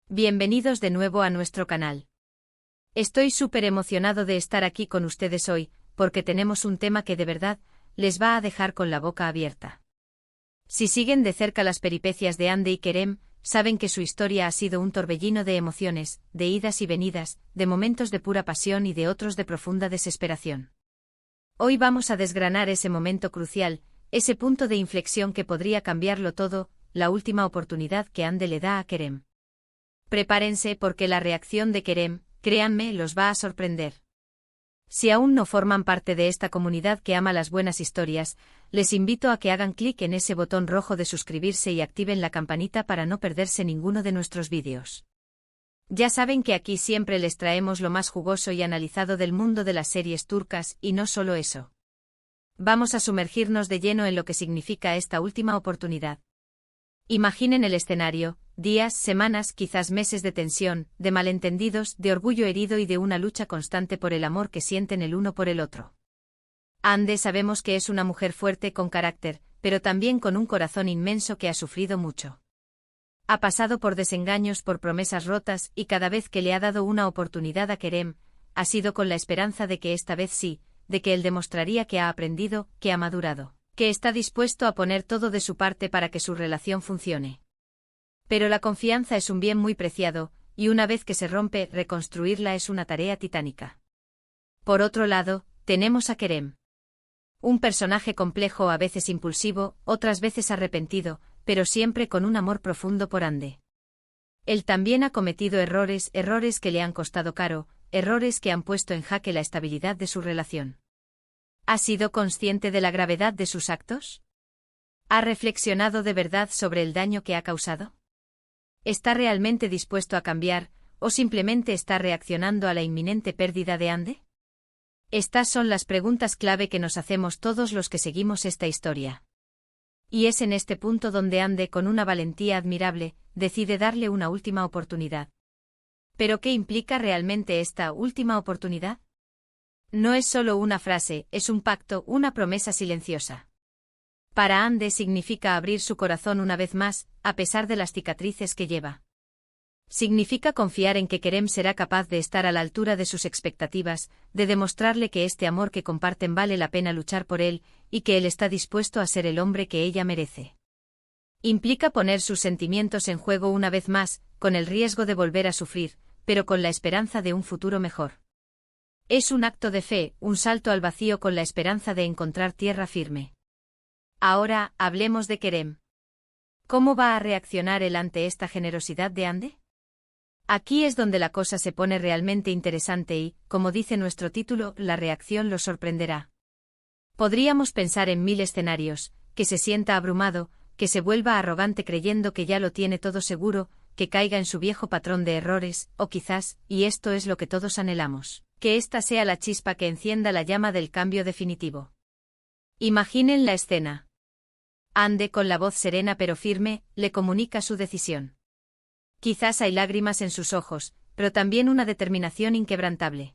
Bienvenidos de nuevo a nuestro canal. Estoy súper emocionado de estar aquí con ustedes hoy, porque tenemos un tema que de verdad les va a dejar con la boca abierta. Si siguen de cerca las peripecias de Ande y Kerem, saben que su historia ha sido un torbellino de emociones, de idas y venidas, de momentos de pura pasión y de otros de profunda desesperación. Hoy vamos a desgranar ese momento crucial, ese punto de inflexión que podría cambiarlo todo, la última oportunidad que Ande le da a Kerem. Prepárense porque la reacción de Kerem, créanme, los va a sorprender. Si aún no forman parte de esta comunidad que ama las buenas historias, les invito a que hagan clic en ese botón rojo de suscribirse y activen la campanita para no perderse ninguno de nuestros vídeos. Ya saben que aquí siempre les traemos lo más jugoso y analizado del mundo de las series turcas, y no solo eso. Vamos a sumergirnos de lleno en lo que significa esta última oportunidad. Imaginen el escenario: días, semanas, quizás meses de tensión, de malentendidos, de orgullo herido y de una lucha constante por el amor que sienten el uno por el otro. Ande sabemos que es una mujer fuerte con carácter, pero también con un corazón inmenso que ha sufrido mucho. Ha pasado por desengaños, por promesas rotas, y cada vez que le ha dado una oportunidad a Kerem, ha sido con la esperanza de que esta vez sí, de que él demostraría que ha aprendido, que ha madurado, que está dispuesto a poner todo de su parte para que su relación funcione. Pero la confianza es un bien muy preciado, y una vez que se rompe, reconstruirla es una tarea titánica. Por otro lado, tenemos a Kerem. Un personaje complejo, a veces impulsivo, otras veces arrepentido, pero siempre con un amor profundo por Ande. Él también ha cometido errores que le han costado caro, errores que han puesto en jaque la estabilidad de su relación. ¿Ha sido consciente de la gravedad de sus actos? ¿Ha reflexionado de verdad sobre el daño que ha causado? ¿Está realmente dispuesto a cambiar, o simplemente está reaccionando a la inminente pérdida de Ande? Estas son las preguntas clave que nos hacemos todos los que seguimos esta historia. Y es en este punto donde Ande, con una valentía admirable, decide darle una última oportunidad. ¿Pero qué implica realmente esta última oportunidad? No es solo una frase, es un pacto, una promesa silenciosa. Para Ande significa abrir su corazón una vez más, a pesar de las cicatrices que lleva. Significa confiar en que Kerem será capaz de estar a la altura de sus expectativas, de demostrarle que este amor que comparten vale la pena luchar por él, y que él está dispuesto a ser el hombre que ella merece. Implica poner sus sentimientos en juego una vez más, con el riesgo de volver a sufrir, pero con la esperanza de un futuro mejor. Es un acto de fe, un salto al vacío con la esperanza de encontrar tierra firme. Ahora, hablemos de Kerem. ¿Cómo va a reaccionar él ante esta generosidad de Ande? Aquí es donde la cosa se pone realmente interesante y, como dice nuestro título, la reacción lo sorprenderá. Podríamos pensar en 1000 escenarios: que se sienta abrumado, que se vuelva arrogante creyendo que ya lo tiene todo seguro, que caiga en su viejo patrón de errores, o quizás, y esto es lo que todos anhelamos, que esta sea la chispa que encienda la llama del cambio definitivo. Imaginen la escena. Ande, con la voz serena pero firme, le comunica su decisión. Quizás hay lágrimas en sus ojos, pero también una determinación inquebrantable.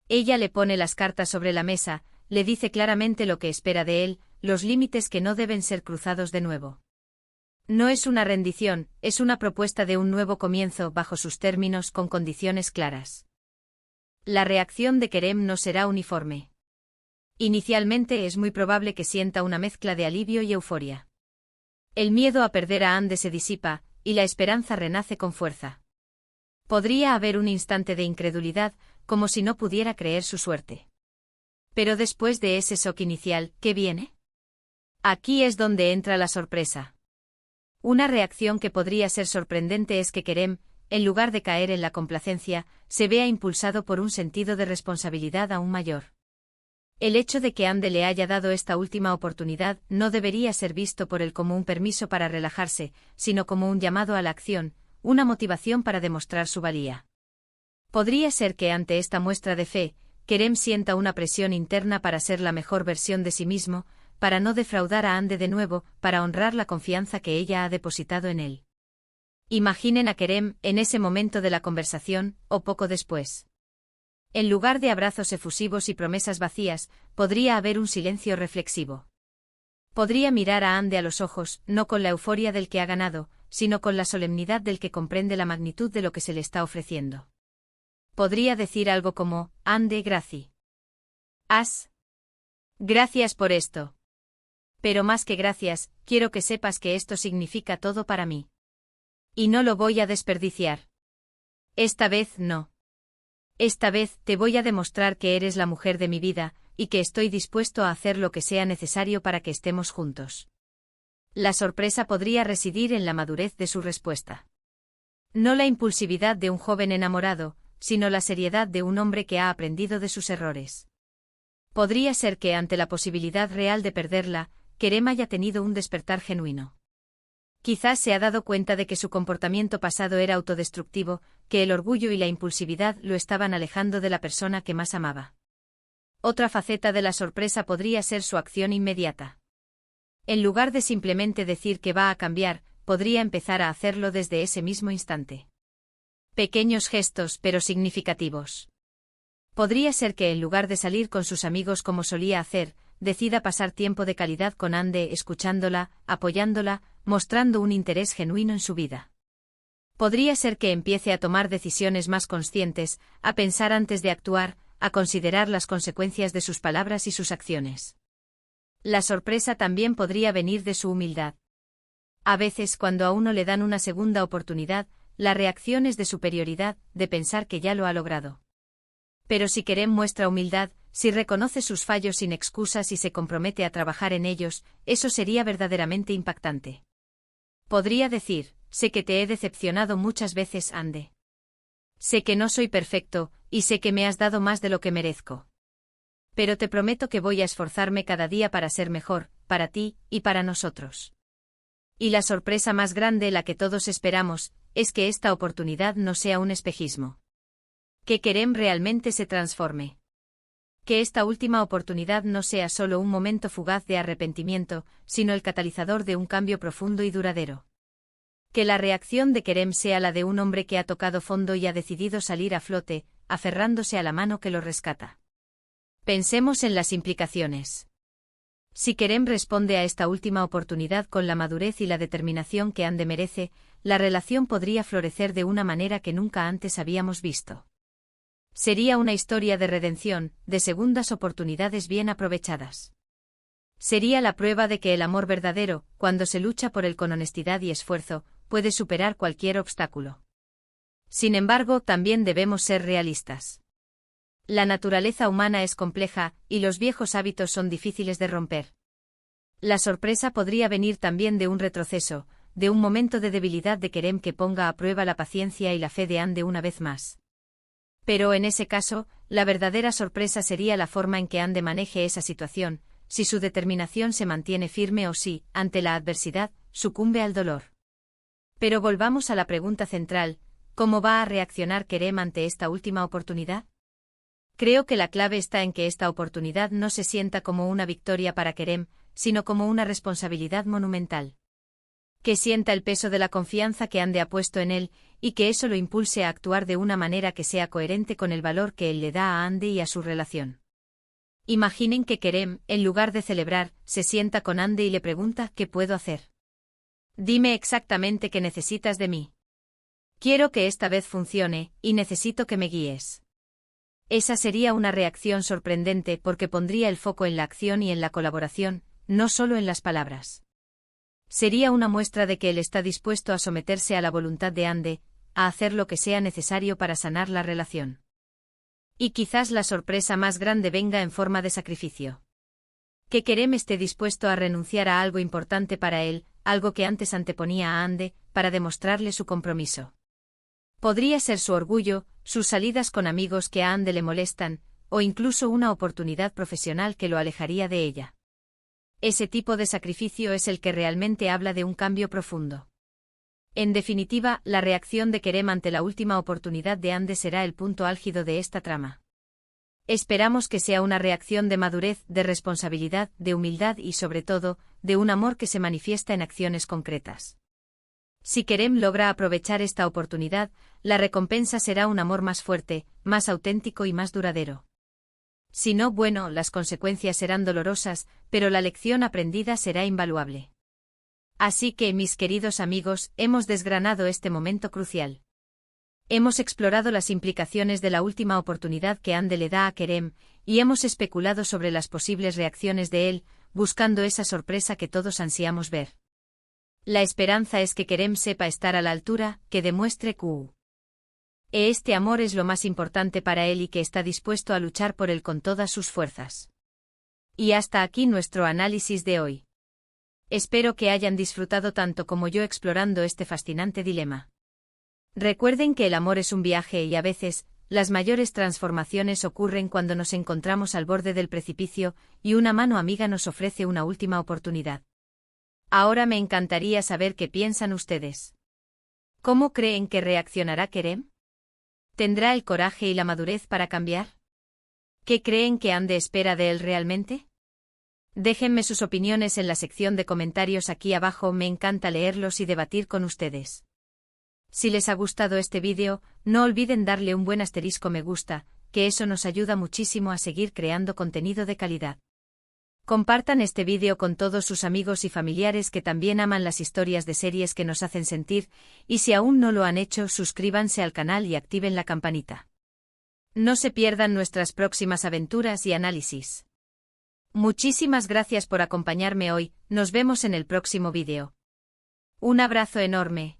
Ella le pone las cartas sobre la mesa, le dice claramente lo que espera de él, los límites que no deben ser cruzados de nuevo. No es una rendición, es una propuesta de un nuevo comienzo bajo sus términos, con condiciones claras. La reacción de Kerem no será uniforme. Inicialmente es muy probable que sienta una mezcla de alivio y euforia. El miedo a perder a Ande se disipa, y la esperanza renace con fuerza. Podría haber un instante de incredulidad, como si no pudiera creer su suerte. Pero después de ese shock inicial, ¿qué viene? Aquí es donde entra la sorpresa. Una reacción que podría ser sorprendente es que Kerem, en lugar de caer en la complacencia, se vea impulsado por un sentido de responsabilidad aún mayor. El hecho de que Ande le haya dado esta última oportunidad no debería ser visto por él como un permiso para relajarse, sino como un llamado a la acción, una motivación para demostrar su valía. Podría ser que ante esta muestra de fe, Kerem sienta una presión interna para ser la mejor versión de sí mismo, para no defraudar a Ande de nuevo, para honrar la confianza que ella ha depositado en él. Imaginen a Kerem en ese momento de la conversación, o poco después. En lugar de abrazos efusivos y promesas vacías, podría haber un silencio reflexivo. Podría mirar a Ande a los ojos, no con la euforia del que ha ganado, sino con la solemnidad del que comprende la magnitud de lo que se le está ofreciendo. Podría decir algo como, Ande, gracias. Gracias por esto. Pero más que gracias, quiero que sepas que esto significa todo para mí. Y no lo voy a desperdiciar. Esta vez no. Esta vez te voy a demostrar que eres la mujer de mi vida, y que estoy dispuesto a hacer lo que sea necesario para que estemos juntos. La sorpresa podría residir en la madurez de su respuesta. No la impulsividad de un joven enamorado, sino la seriedad de un hombre que ha aprendido de sus errores. Podría ser que ante la posibilidad real de perderla, Kerem haya tenido un despertar genuino. Quizás se ha dado cuenta de que su comportamiento pasado era autodestructivo, que el orgullo y la impulsividad lo estaban alejando de la persona que más amaba. Otra faceta de la sorpresa podría ser su acción inmediata. En lugar de simplemente decir que va a cambiar, podría empezar a hacerlo desde ese mismo instante. Pequeños gestos, pero significativos. Podría ser que en lugar de salir con sus amigos como solía hacer, decida pasar tiempo de calidad con Ande, escuchándola, apoyándola, mostrando un interés genuino en su vida. Podría ser que empiece a tomar decisiones más conscientes, a pensar antes de actuar, a considerar las consecuencias de sus palabras y sus acciones. La sorpresa también podría venir de su humildad. A veces, cuando a uno le dan una segunda oportunidad, la reacción es de superioridad, de pensar que ya lo ha logrado. Pero si Kerem muestra humildad, si reconoce sus fallos sin excusas y se compromete a trabajar en ellos, eso sería verdaderamente impactante. Podría decir, sé que te he decepcionado muchas veces, Ande. Sé que no soy perfecto, y sé que me has dado más de lo que merezco. Pero te prometo que voy a esforzarme cada día para ser mejor, para ti, y para nosotros. Y la sorpresa más grande, la que todos esperamos, es que esta oportunidad no sea un espejismo. Que Kerem realmente se transforme. Que esta última oportunidad no sea solo un momento fugaz de arrepentimiento, sino el catalizador de un cambio profundo y duradero. Que la reacción de Kerem sea la de un hombre que ha tocado fondo y ha decidido salir a flote, aferrándose a la mano que lo rescata. Pensemos en las implicaciones. Si Kerem responde a esta última oportunidad con la madurez y la determinación que Ande merece, la relación podría florecer de una manera que nunca antes habíamos visto. Sería una historia de redención, de segundas oportunidades bien aprovechadas. Sería la prueba de que el amor verdadero, cuando se lucha por él con honestidad y esfuerzo, puede superar cualquier obstáculo. Sin embargo, también debemos ser realistas. La naturaleza humana es compleja, y los viejos hábitos son difíciles de romper. La sorpresa podría venir también de un retroceso, de un momento de debilidad de Kerem que ponga a prueba la paciencia y la fe de Ande una vez más. Pero en ese caso, la verdadera sorpresa sería la forma en que Ande maneje esa situación, si su determinación se mantiene firme o si, ante la adversidad, sucumbe al dolor. Pero volvamos a la pregunta central, ¿cómo va a reaccionar Kerem ante esta última oportunidad? Creo que la clave está en que esta oportunidad no se sienta como una victoria para Kerem, sino como una responsabilidad monumental. Que sienta el peso de la confianza que Ande ha puesto en él, y que eso lo impulse a actuar de una manera que sea coherente con el valor que él le da a Ande y a su relación. Imaginen que Kerem, en lugar de celebrar, se sienta con Ande y le pregunta ¿qué puedo hacer? Dime exactamente qué necesitas de mí. Quiero que esta vez funcione, y necesito que me guíes. Esa sería una reacción sorprendente porque pondría el foco en la acción y en la colaboración, no solo en las palabras. Sería una muestra de que él está dispuesto a someterse a la voluntad de Ande, a hacer lo que sea necesario para sanar la relación. Y quizás la sorpresa más grande venga en forma de sacrificio. Que Kerem esté dispuesto a renunciar a algo importante para él, algo que antes anteponía a Ande, para demostrarle su compromiso. Podría ser su orgullo, sus salidas con amigos que a Ande le molestan, o incluso una oportunidad profesional que lo alejaría de ella. Ese tipo de sacrificio es el que realmente habla de un cambio profundo. En definitiva, la reacción de Kerem ante la última oportunidad de Ande será el punto álgido de esta trama. Esperamos que sea una reacción de madurez, de responsabilidad, de humildad y sobre todo, de un amor que se manifiesta en acciones concretas. Si Kerem logra aprovechar esta oportunidad, la recompensa será un amor más fuerte, más auténtico y más duradero. Si no, bueno, las consecuencias serán dolorosas, pero la lección aprendida será invaluable. Así que, mis queridos amigos, hemos desgranado este momento crucial. Hemos explorado las implicaciones de la última oportunidad que Ande le da a Kerem, y hemos especulado sobre las posibles reacciones de él, buscando esa sorpresa que todos ansiamos ver. La esperanza es que Kerem sepa estar a la altura, que demuestre que este amor es lo más importante para él y que está dispuesto a luchar por él con todas sus fuerzas. Y hasta aquí nuestro análisis de hoy. Espero que hayan disfrutado tanto como yo explorando este fascinante dilema. Recuerden que el amor es un viaje y a veces, las mayores transformaciones ocurren cuando nos encontramos al borde del precipicio y una mano amiga nos ofrece una última oportunidad. Ahora me encantaría saber qué piensan ustedes. ¿Cómo creen que reaccionará Kerem? ¿Tendrá el coraje y la madurez para cambiar? ¿Qué creen que Ande espera de él realmente? Déjenme sus opiniones en la sección de comentarios aquí abajo, me encanta leerlos y debatir con ustedes. Si les ha gustado este vídeo, no olviden darle un buen asterisco me gusta, que eso nos ayuda muchísimo a seguir creando contenido de calidad. Compartan este vídeo con todos sus amigos y familiares que también aman las historias de series que nos hacen sentir, y si aún no lo han hecho, suscríbanse al canal y activen la campanita. No se pierdan nuestras próximas aventuras y análisis. Muchísimas gracias por acompañarme hoy, nos vemos en el próximo vídeo. Un abrazo enorme.